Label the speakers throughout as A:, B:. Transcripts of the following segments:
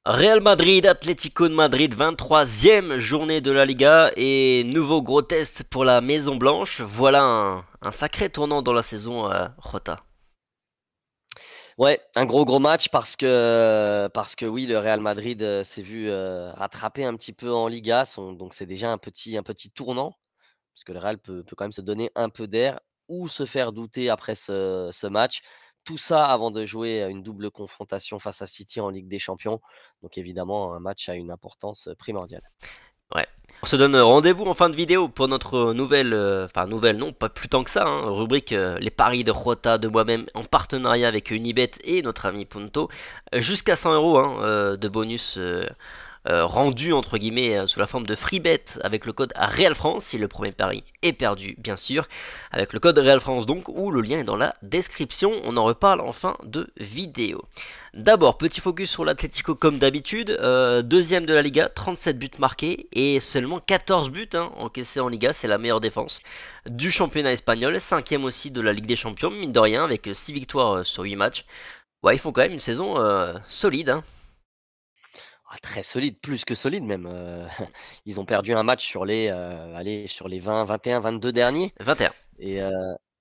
A: Real Madrid, Atlético de Madrid, 23e journée de la Liga et nouveau gros test pour la Maison Blanche. Voilà un sacré tournant dans la saison, Jota.
B: Ouais, un gros match parce que oui, le Real Madrid s'est vu rattraper un petit peu en Liga, donc c'est déjà un petit tournant parce que le Real peut quand même se donner un peu d'air ou se faire douter après ce match. Tout ça avant de jouer une double confrontation face à City en Ligue des Champions. Donc évidemment, un match a une importance primordiale.
A: Ouais. On se donne rendez-vous en fin de vidéo pour notre nouvelle, enfin nouvelle non, pas plus tant que ça, hein, rubrique les paris de Jota, de moi-même en partenariat avec Unibet et notre ami Punto. Jusqu'à 100 euros hein, de bonus rendu entre guillemets sous la forme de free bet avec le code Real France si le premier pari est perdu bien sûr avec le code Real France donc où le lien est dans la description. On en reparle en fin de vidéo. D'abord petit focus sur l'Atlético comme d'habitude, deuxième de la Liga, 37 buts marqués et seulement 14 buts hein, encaissés en Liga, c'est la meilleure défense du championnat espagnol, cinquième aussi de la Ligue des Champions mine de rien avec 6 victoires sur 8 matchs. Ouais, ils font quand même une saison solide hein.
B: Ah, très solide, plus que solide même. Ils ont perdu un match sur les 20, 21, 22 derniers
A: 21.
B: et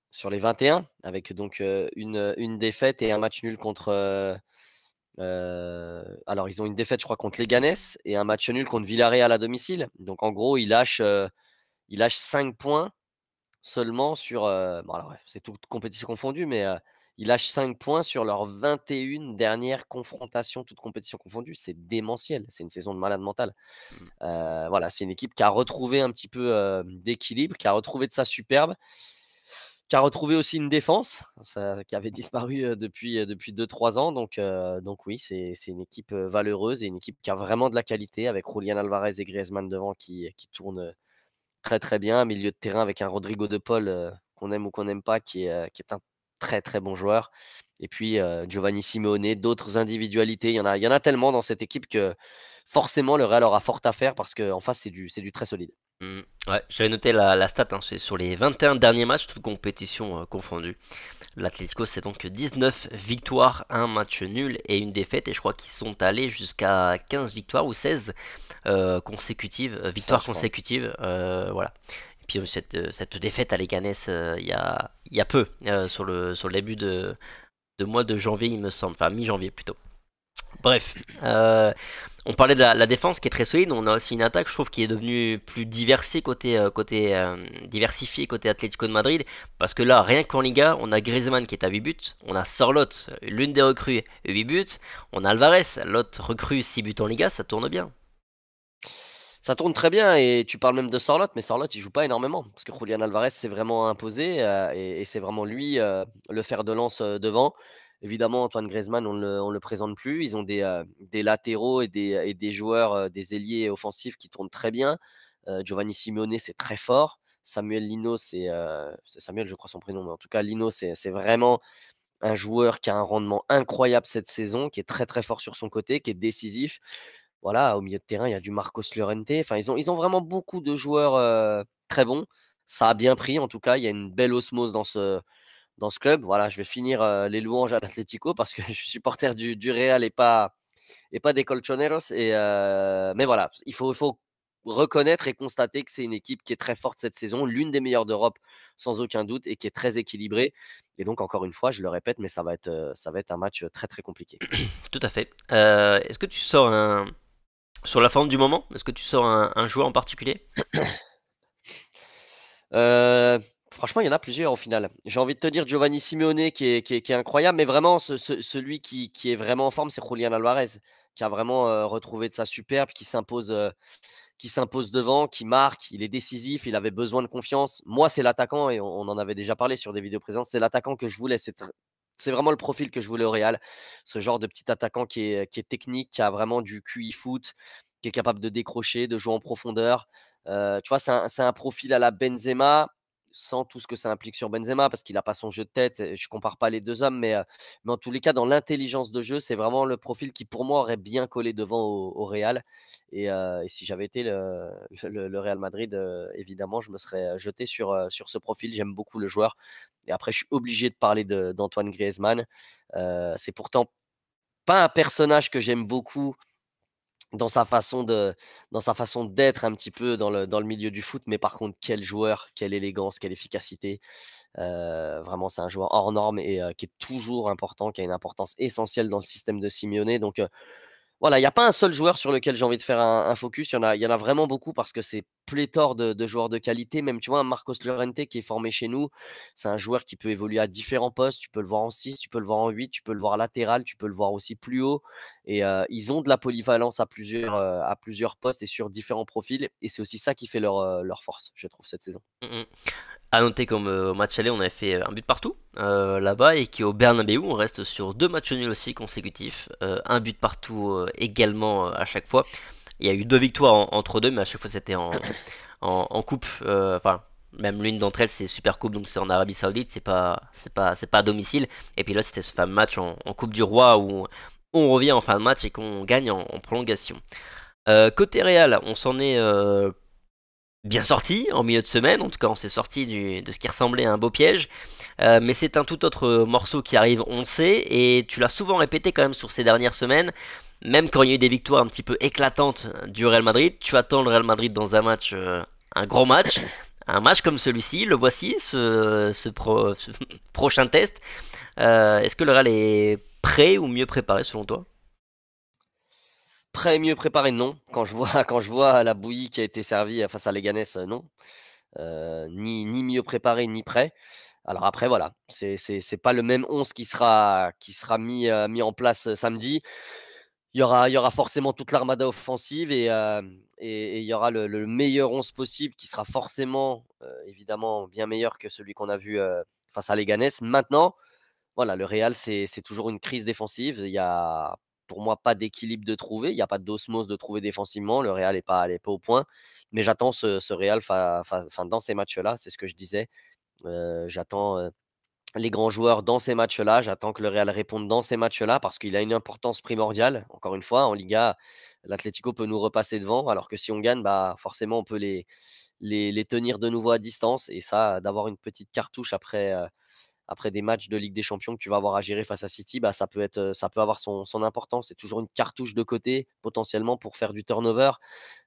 B: sur les 21 avec donc une défaite et un match nul contre, alors ils ont une défaite je crois contre Leganés et un match nul contre Villarreal à domicile. Donc en gros, ils lâchent 5 points seulement sur, bon alors ouais, c'est toute compétition confondue, mais ils lâchent 5 points sur leurs 21 dernières confrontations, toutes compétitions confondues. C'est démentiel, c'est une saison de malade mental. Voilà, c'est une équipe qui a retrouvé un petit peu, d'équilibre, qui a retrouvé de sa superbe, qui a retrouvé aussi une défense, ça qui avait disparu, depuis 2-3 ans. Donc oui, c'est une équipe, valeureuse et une équipe qui a vraiment de la qualité avec Julián Alvarez et Griezmann devant qui tournent, très, très bien. Milieu de terrain avec un Rodrigo de Paul, qu'on aime ou qu'on n'aime pas, qui est un très, très bon joueur. Et puis, Giovanni Simeone, d'autres individualités. Il y en a tellement dans cette équipe que forcément le Real aura fort à faire parce qu'en face, c'est du très solide.
A: Ouais, j'avais noté la stat, hein, c'est sur les 21 derniers matchs, toutes compétitions confondues. L'Atlético, c'est donc 19 victoires, un match nul et une défaite. Et je crois qu'ils sont allés jusqu'à 15 victoires ou 16 consécutives,
B: Ça,
A: victoires
B: je crois.
A: consécutives. Voilà. Et puis cette défaite à Leganés, il y a peu, sur le début de mois de janvier, il me semble. Enfin, mi-janvier plutôt. Bref, on parlait de la défense qui est très solide. On a aussi une attaque, je trouve, qui est devenue plus diversifiée diversifiée côté Atlético de Madrid. Parce que là, rien qu'en Liga, on a Griezmann qui est à 8 buts. On a Sorloth, l'une des recrues, 8 buts. On a Alvarez, l'autre recrue, 6 buts en Liga. Ça tourne bien.
B: Ça tourne très bien et tu parles même de Sorloth, mais Sorloth, il joue pas énormément parce que Julián Alvarez s'est vraiment imposé, et c'est vraiment lui, le fer de lance, devant. Évidemment, Antoine Griezmann, on le présente plus. Ils ont des latéraux et des joueurs, des ailiers offensifs qui tournent très bien. Giovanni Simeone, c'est très fort. Samuel Lino, c'est Samuel, je crois son prénom, mais en tout cas Lino, c'est vraiment un joueur qui a un rendement incroyable cette saison, qui est très, très fort sur son côté, qui est décisif. Voilà, au milieu de terrain, il y a du Marcos Llorente. Enfin, ils ont vraiment beaucoup de joueurs, très bons. Ça a bien pris en tout cas, il y a une belle osmose dans ce club. Voilà, je vais finir, les louanges à l'Atlético parce que je suis supporter du Real et pas des Colchoneros mais voilà, il faut reconnaître et constater que c'est une équipe qui est très forte cette saison, l'une des meilleures d'Europe sans aucun doute et qui est très équilibrée et donc encore une fois, je le répète, mais ça va être un match, très, très compliqué.
A: Tout à fait. Est-ce que tu sors sur la forme du moment, est-ce que tu sors un joueur en particulier?
B: Heu, Franchement, il y en a plusieurs au final. J'ai envie de te dire Giovanni Simeone qui est incroyable, mais vraiment celui qui est vraiment en forme, c'est Julián Alvarez, qui a vraiment, retrouvé de sa superbe, qui s'impose devant, qui marque, il est décisif, il avait besoin de confiance. Moi, c'est l'attaquant et on en avait déjà parlé sur des vidéos présentes, c'est l'attaquant que je voulais, c'est vraiment le profil que je voulais au Real. Ce genre de petit attaquant qui est technique, qui a vraiment du QI foot, qui est capable de décrocher, de jouer en profondeur. Tu vois, c'est un profil à la Benzema, sans tout ce que ça implique sur Benzema, parce qu'il a pas son jeu de tête et je compare pas les 2 hommes, mais en tous les cas, dans l'intelligence de jeu, c'est vraiment le profil qui, pour moi, aurait bien collé devant au Real et si j'avais été le Real Madrid, évidemment, je me serais jeté sur ce profil. J'aime beaucoup le joueur et après je suis obligé de parler d'Antoine Griezmann. C'est pourtant pas un personnage que j'aime beaucoup dans sa façon de dans sa façon d'être un petit peu dans le milieu du foot, mais par contre quel joueur, quelle élégance, quelle efficacité. Vraiment c'est un joueur hors norme et qui est toujours important, qui a une importance essentielle dans le système de Simeone donc voilà, il y a pas un seul joueur sur lequel j'ai envie de faire un focus. Il y en a vraiment beaucoup parce que c'est pléthore de joueurs de qualité. Même, tu vois, un Marcos Llorente qui est formé chez nous, c'est un joueur qui peut évoluer à différents postes. Tu peux le voir en 6, tu peux le voir en 8, tu peux le voir latéral, tu peux le voir aussi plus haut et ils ont de la polyvalence à plusieurs postes et sur différents profils et c'est aussi ça qui fait leur force, je trouve, cette saison.
A: Mm, mm. À noter comme au match aller, on avait fait un but partout là-bas et qu'au Bernabeu, on reste sur deux matchs nuls aussi consécutifs, un but partout également à chaque fois. Il y a eu deux victoires entre deux, mais à chaque fois c'était en coupe. Enfin, même l'une d'entre elles c'est Super Coupe, donc c'est en Arabie Saoudite, c'est pas à domicile. Et puis là c'était ce fameux match en Coupe du Roi où on revient en fin de match et qu'on gagne en prolongation. Côté Real, on s'en est bien sorti en milieu de semaine. En tout cas, on s'est sorti de ce qui ressemblait à un beau piège. Mais c'est un tout autre morceau qui arrive, on le sait. Et tu l'as souvent répété quand même sur ces dernières semaines. Même quand il y a eu des victoires un petit peu éclatantes du Real Madrid, tu attends le Real Madrid dans un match, un gros match. Un match comme celui-ci, le voici, ce prochain test. Est-ce que le Real est prêt ou mieux préparé selon toi?
B: Prêt, mieux préparé, non. Quand je vois quand je vois la bouillie qui a été servie face à Leganés, non. Ni mieux préparé, ni prêt. Alors après voilà, c'est pas le même 11 qui sera mis en place, samedi. Il y aura forcément toute l'armada offensive et il y aura le meilleur 11 possible qui sera forcément, évidemment bien meilleur que celui qu'on a vu, face à Leganés. Maintenant, voilà, le Real, c'est toujours une crise défensive. Il y a, pour moi, pas d'équilibre de trouver. Il y a pas d'osmose de trouver défensivement. Le Real est pas au point. Mais j'attends ce Real enfin, dans ces matchs-là, c'est ce que je disais. J'attends les grands joueurs dans ces matchs-là. J'attends que le Real réponde dans ces matchs-là parce qu'il a une importance primordiale. Encore une fois, en Liga, l'Atlético peut nous repasser devant, alors que si on gagne, bah, forcément, on peut les tenir de nouveau à distance. Et ça, d'avoir une petite cartouche après des matchs de Ligue des Champions que tu vas avoir à gérer face à City, bah, ça peut avoir son importance. C'est toujours une cartouche de côté, potentiellement, pour faire du turnover.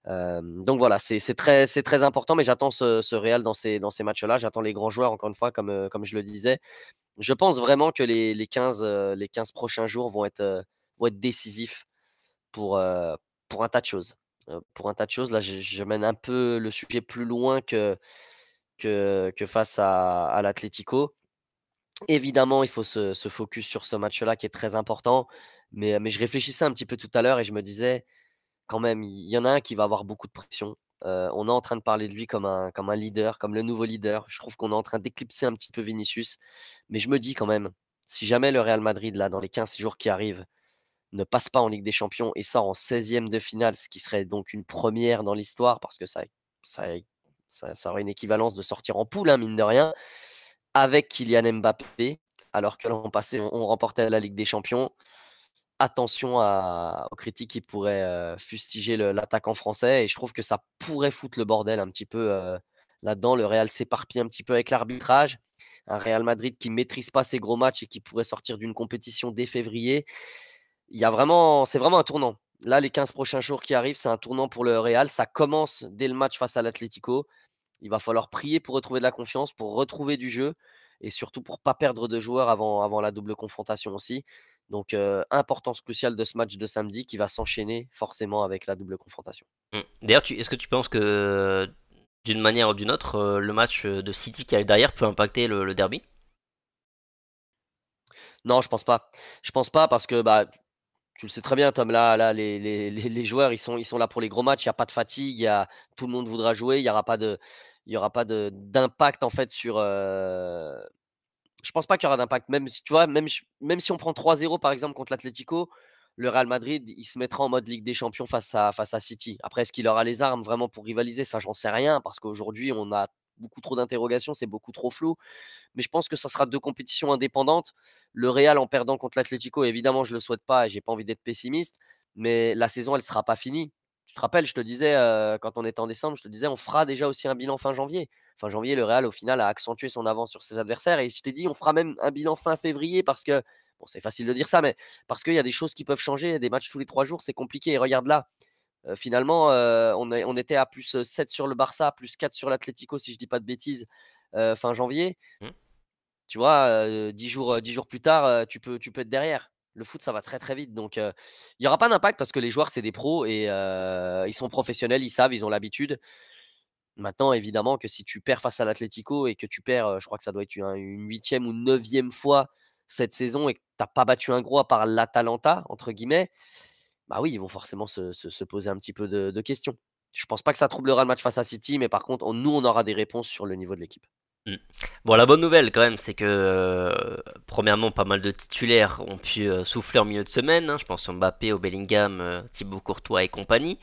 B: Donc voilà, c'est très important, mais j'attends ce Real dans ces matchs-là. J'attends les grands joueurs, encore une fois, comme je le disais. Je pense vraiment que les 15 prochains jours vont être décisifs pour, pour un tas de choses. Pour un tas de choses, là, je mène un peu le sujet plus loin que face à l'Atlético. Évidemment, il faut se focus sur ce match-là qui est très important, mais je réfléchissais un petit peu tout à l'heure et je me disais: «Quand même, il y en a un qui va avoir beaucoup de pression». On est en train de parler de lui comme un leader, comme le nouveau leader. Je trouve qu'on est en train d'éclipser un petit peu Vinicius, mais je me dis quand même, si jamais le Real Madrid, là, dans les 15 jours qui arrivent, ne passe pas en Ligue des Champions et sort en 16e de finale, ce qui serait donc une première dans l'histoire parce que ça ça aurait une équivalence de sortir en poule, hein, mine de rien, avec Kylian Mbappé, alors que l'an passé, on remportait la Ligue des Champions. Attention aux critiques qui pourraient, fustiger l'attaquant français et je trouve que ça pourrait foutre le bordel un petit peu, là-dedans. Le Real s'éparpille un petit peu avec l'arbitrage. Un Real Madrid qui maîtrise pas ses gros matchs et qui pourrait sortir d'une compétition dès février. C'est vraiment un tournant. Là, les 15 prochains jours qui arrivent, c'est un tournant pour le Real. Ça commence dès le match face à l'Atlético. Il va falloir prier pour retrouver de la confiance, pour retrouver du jeu et surtout pour pas perdre de joueurs avant la double confrontation aussi. Donc, importance cruciale de ce match de samedi qui va s'enchaîner forcément avec la double confrontation.
A: Mm. D'ailleurs, est-ce que tu penses que d'une manière ou d'une autre, le match de City qui arrive derrière peut impacter le derby?
B: Non, je pense pas. Je pense pas parce que, bah, tu le sais très bien, Tom, là, les joueurs, ils sont là pour les gros matchs. Il y a pas de fatigue, tout le monde voudra jouer. Il y aura pas d'impact en fait je pense pas qu'il y aura d'impact. Même si tu vois, même si on prend 3-0 par exemple contre l'Atlético, le Real Madrid, il se mettra en mode Ligue des Champions face à City. Après, est-ce qu'il aura les armes vraiment pour rivaliser? Ça, j'en sais rien parce qu'aujourd'hui, on a beaucoup trop d'interrogations, c'est beaucoup trop flou. Mais je pense que ça sera deux compétitions indépendantes. Le Real en perdant contre l'Atlético, évidemment, je le souhaite pas et j'ai pas envie d'être pessimiste, mais la saison, elle sera pas finie. Tu te rappelles, je te disais, quand on était en décembre, je te disais, on fera déjà aussi un bilan fin janvier. Fin janvier, le Real, au final, a accentué son avance sur ses adversaires et je t'ai dit, on fera même un bilan fin février parce que, bon, c'est facile de dire ça, mais parce qu'il y a des choses qui peuvent changer, des matchs tous les 3 jours, c'est compliqué. Et regarde là, Finalement, on était à plus 7 sur le Barça, plus 4 sur l'Atlético, si je dis pas de bêtises, fin janvier.
A: Hmm.
B: Tu vois, 10 jours plus tard, tu peux être derrière. Le foot, ça va très, très vite. Donc, il y aura pas d'impact parce que les joueurs, c'est des pros et ils sont professionnels, ils savent, ils ont l'habitude. Maintenant, évidemment que si tu perds face à l'Atlético et que tu perds, je crois que ça doit être une 8e ou 9e fois cette saison et que tu as pas battu un gros à part «l'Atalanta» entre guillemets, bah oui, ils vont forcément se poser un petit peu de questions. Je pense pas que ça troublera le match face à City, mais par contre, nous, on aura des réponses sur le niveau de l'équipe.
A: Mm. Bon, la bonne nouvelle quand même, c'est que premièrement, pas mal de titulaires ont pu souffler en milieu de semaine, hein. Je pense au Mbappé, au Bellingham, Thibaut Courtois et compagnie.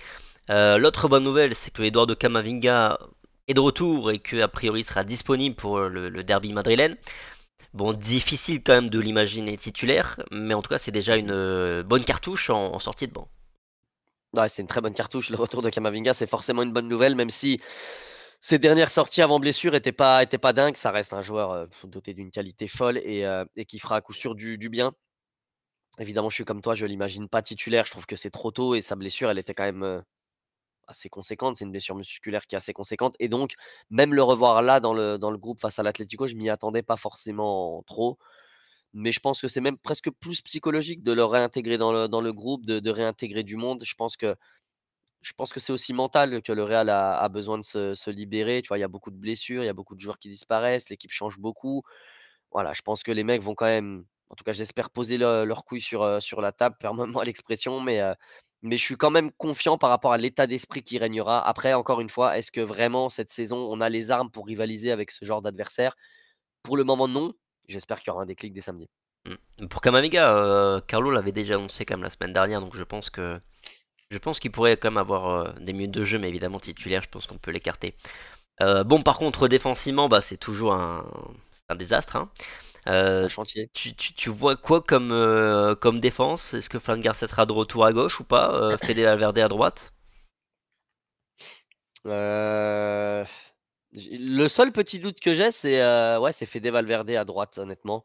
A: L'autre bonne nouvelle, c'est que Eduardo Camavinga est de retour et que a priori sera disponible pour le derby madrilène. Bon, difficile quand même de l'imaginer titulaire, mais en tout cas, c'est déjà une bonne cartouche en sortie de banc.
B: Ouais, c'est une très bonne cartouche. Le retour de Camavinga, c'est forcément une bonne nouvelle, même si ses dernières sorties avant blessure étaient pas dingues. Ça reste un joueur doté d'une qualité folle et qui fera à coup sûr du bien. Évidemment, je suis comme toi, je l'imagine pas titulaire. Je trouve que c'est trop tôt et sa blessure, elle était quand même assez conséquente. C'est une blessure musculaire qui est assez conséquente. Et donc, même le revoir là dans le groupe face à l'Atlético, je m'y attendais pas forcément trop. Mais je pense que c'est même presque plus psychologique de le réintégrer dans le groupe, de réintégrer du monde. Je pense que c'est aussi mental que le Real a besoin de se libérer. Tu vois, il y a beaucoup de blessures, il y a beaucoup de joueurs qui disparaissent, l'équipe change beaucoup. Voilà, je pense que les mecs vont quand même, en tout cas, j'espère poser leurs couilles sur la table, permets-moi l'expression, mais je suis quand même confiant par rapport à l'état d'esprit qui régnera. Après, encore une fois, est-ce que vraiment cette saison, on a les armes pour rivaliser avec ce genre d'adversaire? Pour le moment, non. J'espère qu'il y aura un déclic dès samedi.
A: Pour Camavinga, Carlo l'avait déjà annoncé quand même la semaine dernière, donc je pense qu'il pourrait quand même avoir des minutes de jeu, mais évidemment titulaire, je pense qu'on peut l'écarter. Bon, par contre, défensivement, bah, c'est un désastre, hein.
B: Un
A: Euh,
B: chantier.
A: tu vois quoi comme défense? Est-ce que Fran Garcia sera de retour à gauche ou pas? Fede Valverde à droite?
B: Euh, le seul petit doute que j'ai, c'est Fede Valverde à droite, honnêtement,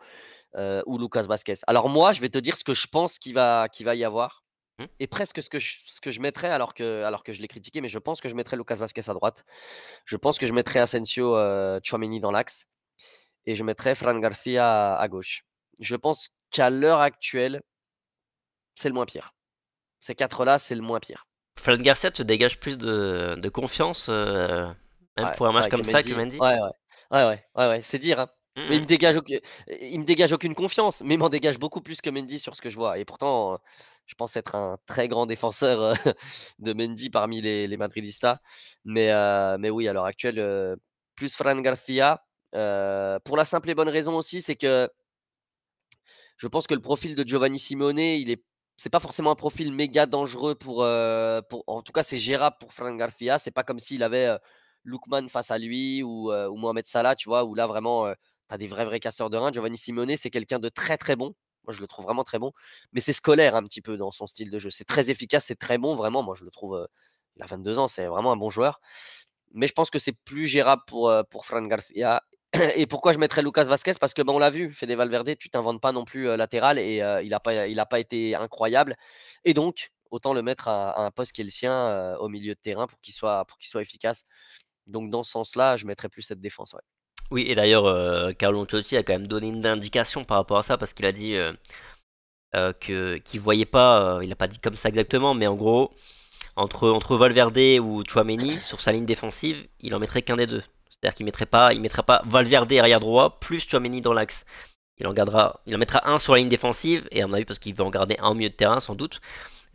B: ou Lucas Vasquez. Alors moi, je vais te dire ce que je pense qu'il va y avoir,
A: Hmm.
B: et presque ce que je mettrais alors que je l'ai critiqué, mais je pense que je mettrais Lucas Vasquez à droite. Je pense que je mettrais Asensio, Tchouaméni dans l'axe, et je mettrais Fran Garcia à gauche. Je pense qu'à l'heure actuelle, c'est le moins pire. Ces quatre-là, c'est le moins pire.
A: Fran Garcia te dégage plus de confiance, même
B: Ouais,
A: pour un match
B: ouais, que
A: comme ça, que
B: Mendy.
A: Mendy?
B: Ouais, ouais. Ouais, ouais, ouais, ouais, c'est dire, hein. Mais
A: Hmm.
B: il me dégage aucune confiance, mais il m'en dégage beaucoup plus que Mendy sur ce que je vois. Et pourtant, je pense être un très grand défenseur de Mendy parmi les Madridistas. Mais oui, à l'heure actuelle, plus Fran Garcia. Pour la simple et bonne raison aussi, c'est que je pense que le profil de Giovanni Simone, c'est pas forcément un profil méga dangereux en tout cas, c'est gérable pour Fran Garcia. C'est pas comme s'il avait Lookman face à lui ou Mohamed Salah, tu vois, où là vraiment, tu as des vrais casseurs de reins. Giovanni Simone, c'est quelqu'un de très très bon. Moi, je le trouve vraiment très bon, mais c'est scolaire un petit peu dans son style de jeu. C'est très efficace, c'est très bon, vraiment. Moi, je le trouve. Il a 22 ans, c'est vraiment un bon joueur. Mais je pense que c'est plus gérable pour Fran Garcia. Et pourquoi je mettrais Lucas Vasquez? Parce que on l'a vu, Fede Valverde, tu t'inventes pas non plus latéral et il a pas été incroyable. Et donc, autant le mettre à un poste qui est le sien au milieu de terrain pour qu'il soit efficace. Donc, dans ce sens-là, je mettrais plus cette défense. Ouais.
A: Oui, et d'ailleurs, Carlo Ancelotti a quand même donné une indication par rapport à ça, parce qu'il a dit qu'il voyait pas, il a pas dit comme ça exactement, mais en gros, entre Valverde ou Chouameni, sur sa ligne défensive, il en mettrait qu'un des deux. C'est-à-dire il mettra pas Valverde arrière droit plus Chouameni dans l'axe. Il en mettra un sur la ligne défensive, et à mon avis, parce qu'il veut en garder un au milieu de terrain, sans doute.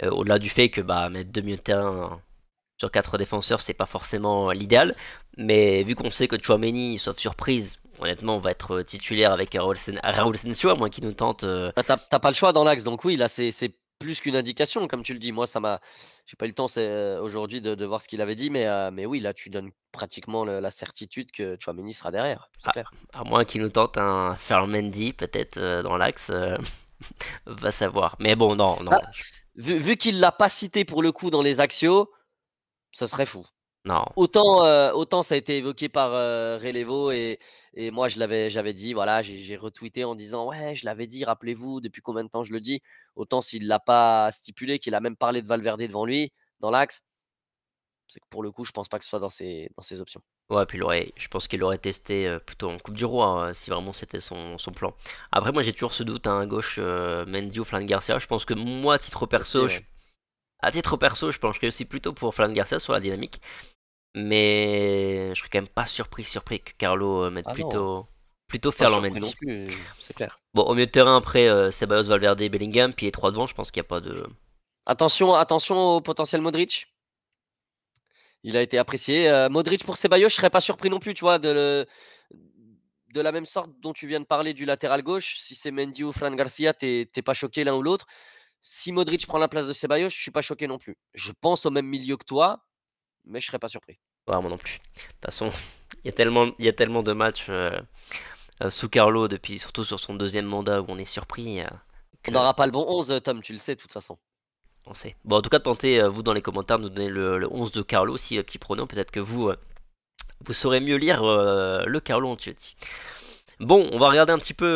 A: Au-delà du fait que bah, mettre deux milieux de terrain sur quatre défenseurs, c'est pas forcément l'idéal. Mais vu qu'on sait que Chouameni, sauf surprise, honnêtement, va être titulaire avec Raúl Sensio, à moins qu'il nous tente.
B: Bah, t'as pas le choix dans l'axe. Donc, oui, là, c'est plus qu'une indication, comme tu le dis. Moi, j'ai pas eu le temps aujourd'hui de voir ce qu'il avait dit, mais oui, là, tu donnes pratiquement la certitude que Chouameni sera derrière. C'est
A: à,
B: clair.
A: à moins qu'il nous tente un Ferland Mendy, peut-être dans l'axe. Va savoir. Mais bon, non, non.
B: Ah, vu qu'il l'a pas cité pour le coup dans les axios, ce serait fou.
A: Non.
B: Autant ça a été évoqué par Relevo et moi j'avais dit, voilà, j'ai retweeté en disant ouais, je l'avais dit, rappelez-vous, depuis combien de temps je le dis. Autant s'il l'a pas stipulé, qu'il a même parlé de Valverde devant lui dans l'axe. C'est que pour le coup, je pense pas que ce soit dans ses options.
A: Ouais, puis je pense qu'il aurait testé plutôt en Coupe du Roi si vraiment c'était son plan. Après, moi j'ai toujours ce doute hein, à gauche, Mendy ou Fran Garcia. Je pense que moi,
B: Ok, ouais.
A: à titre perso, je pencherais aussi plutôt pour Fran Garcia sur la dynamique. Mais je serais quand même pas surpris que Carlo mette
B: Ah non,
A: plutôt
B: pas
A: Ferland
B: surpris non
A: Mendy.
B: plus, c'est clair.
A: Bon, au milieu de terrain, après, Ceballos, Valverde, Bellingham, puis les trois devant, je pense qu'il n'y a pas de.
B: Attention au potentiel Modric. Il a été apprécié. Modric pour Ceballos, je serais pas surpris non plus, tu vois, de la même sorte dont tu viens de parler du latéral gauche. Si c'est Mendy ou Fran Garcia, t'es pas choqué l'un ou l'autre. Si Modric prend la place de Ceballos, je suis pas choqué non plus. Je pense au même milieu que toi, mais je serais pas surpris.
A: Ouais, moi non plus. De toute façon, il y a tellement de matchs sous Carlo, depuis, surtout sur son deuxième mandat où on est surpris
B: On
A: que.
B: n'aura pas le bon 11, Tom, tu le sais de toute façon.
A: On sait. Bon, en tout cas, tentez, vous, dans les commentaires, de nous donner le 11 de Carlo, si petit prono. Peut-être que vous saurez mieux lire le Carlo Ancelotti. Bon, on va regarder un petit peu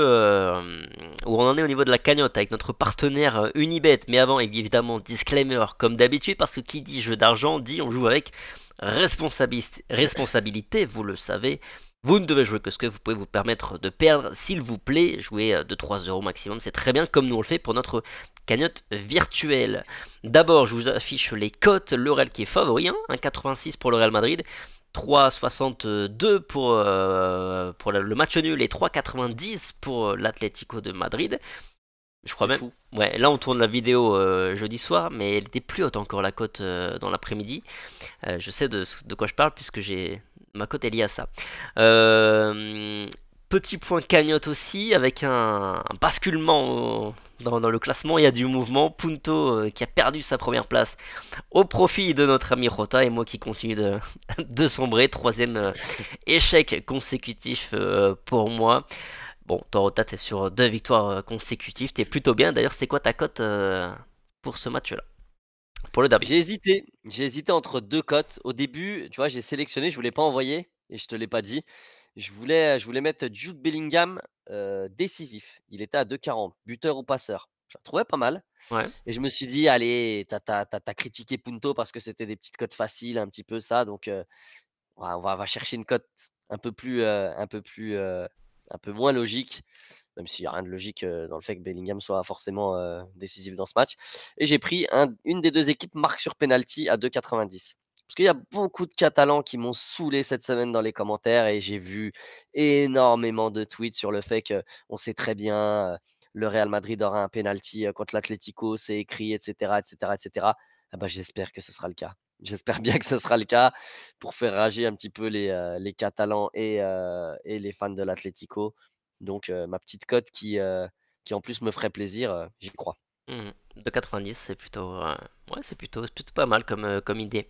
A: où on en est au niveau de la cagnotte avec notre partenaire Unibet. Mais avant, évidemment, disclaimer comme d'habitude, parce que qui dit jeu d'argent dit on joue avec responsabilité, vous le savez. Vous ne devez jouer que ce que vous pouvez vous permettre de perdre. S'il vous plaît, jouez de 3 euros maximum, c'est très bien comme nous on le fait pour notre cagnotte virtuelle. D'abord, je vous affiche les cotes. Le Real qui est favori, hein, 1,86 pour le Real Madrid. 3,62 pour le match nul et 3,90 pour l'Atlético de Madrid. Je crois
B: C'est
A: même.
B: fou.
A: Ouais, là on tourne la vidéo jeudi soir, mais elle était plus haute encore la cote dans l'après-midi. Je sais de quoi je parle puisque ma cote est liée à ça. Petit point cagnotte aussi avec un basculement dans le classement. Il y a du mouvement. Punto qui a perdu sa première place au profit de notre ami Rota et moi qui continue de sombrer. Troisième échec consécutif pour moi. Bon, toi Rota, t'es sur 2 victoires consécutives. T'es plutôt bien. D'ailleurs, c'est quoi ta cote pour ce match-là? Pour le derby.
B: J'ai hésité entre deux cotes. Au début, tu vois, j'ai sélectionné, je voulais pas envoyer et je te l'ai pas dit. Je voulais mettre Jude Bellingham décisif. Il était à 2,40, buteur ou passeur. Je le trouvais pas mal.
A: Ouais.
B: Et je me suis dit, allez, t'as critiqué Punto parce que c'était des petites cotes faciles, un petit peu ça. Donc, on va chercher une cote un peu moins logique, même s'il n'y a rien de logique dans le fait que Bellingham soit forcément décisif dans ce match. Et j'ai pris une des deux équipes marque sur penalty à 2,90. Parce qu'il y a beaucoup de Catalans qui m'ont saoulé cette semaine dans les commentaires et j'ai vu énormément de tweets sur le fait qu'on sait très bien le Real Madrid aura un penalty contre l'Atlético, c'est écrit, etc., etc., etc. Ah bah, j'espère que ce sera le cas. J'espère bien que ce sera le cas pour faire rager un petit peu les Catalans et les fans de l'Atlético. Donc, ma petite cote qui en plus me ferait plaisir, j'y crois.
A: Mhm. 2,90, c'est plutôt pas mal comme idée.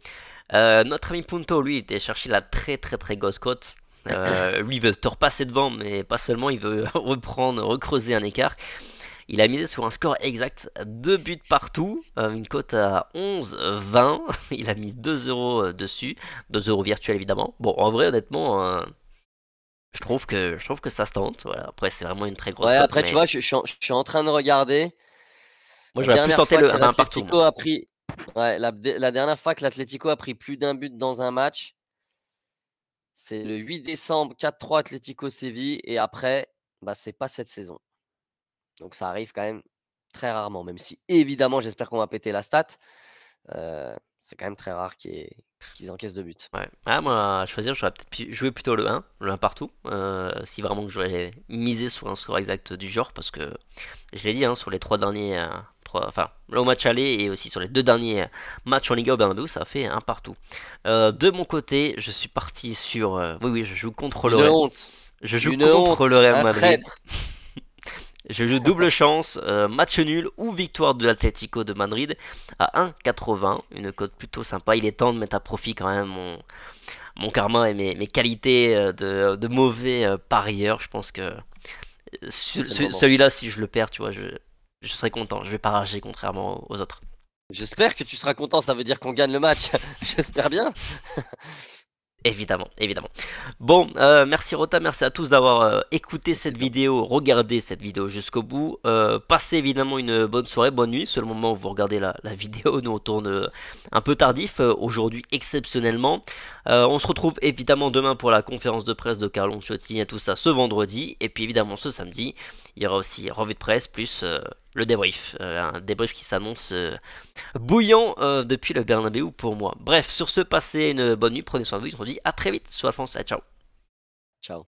A: Notre ami Punto, lui, était cherché la très très très grosse cote. Lui, il veut te repasser devant, mais pas seulement, il veut recreuser un écart. Il a misé sur un score exact, 2 buts partout, une cote à 11,20. Il a mis 2 euros dessus, 2 euros virtuels évidemment. Bon, en vrai, honnêtement, je trouve que ça se tente. Voilà. Après, c'est vraiment une très grosse
B: Ouais,
A: cote,
B: après, tu
A: mais
B: vois, je suis en train de regarder.
A: moi
B: La
A: j'aurais plus
B: dernière
A: tenté
B: fois
A: le
B: que
A: 1 partout, moi.
B: l'Atlético a pris, ouais, la dernière fois que l'Atlético a pris plus d'un but dans un match, c'est le 8 décembre, 4-3 Atlético Séville. Et après, bah, c'est pas cette saison. Donc, ça arrive quand même très rarement. Même si, évidemment, j'espère qu'on va péter la stat. C'est quand même très rare qu'ils encaissent de buts.
A: Ouais. Ah, moi, à choisir, j'aurais peut-être joué plutôt le 1 partout, si vraiment que j'aurais misé sur un score exact du genre, parce que je l'ai dit, hein, sur les 3 derniers, enfin, là au match aller et aussi sur les 2 derniers matchs en Liga au Bernabéu, ça a fait un partout. De mon côté, je suis parti sur, oui, oui, je joue contre le
B: Une
A: Real,
B: honte,
A: je joue
B: une
A: contre le
B: honte,
A: Real
B: un
A: Madrid.
B: traître.
A: Je joue double chance, match nul ou victoire de l'Atlético de Madrid à 1,80, une cote plutôt sympa. Il est temps de mettre à profit quand même mon karma et mes qualités de mauvais parieur. Je pense que
B: C'est le moment.
A: celui-là, si je le perds, tu vois, je serai content. Je vais pas rager contrairement aux autres.
B: J'espère que tu seras content, ça veut dire qu'on gagne le match. J'espère bien.
A: Évidemment, évidemment. Bon, merci Rota, merci à tous d'avoir écouté
B: Merci
A: cette
B: bien.
A: vidéo, regardé cette vidéo jusqu'au bout. Passez évidemment une bonne soirée, bonne nuit, c'est le moment où vous regardez la vidéo. Nous on tourne un peu tardif aujourd'hui exceptionnellement. On se retrouve évidemment demain pour la conférence de presse de Carlo Ancelotti et tout ça ce vendredi. Et puis évidemment ce samedi, il y aura aussi revue de presse plus le débrief. Un débrief qui s'annonce bouillant depuis le Bernabeu pour moi. Bref, sur ce, passez une bonne nuit, prenez soin de vous, on se dit à très vite sur la France, ciao.
B: Ciao.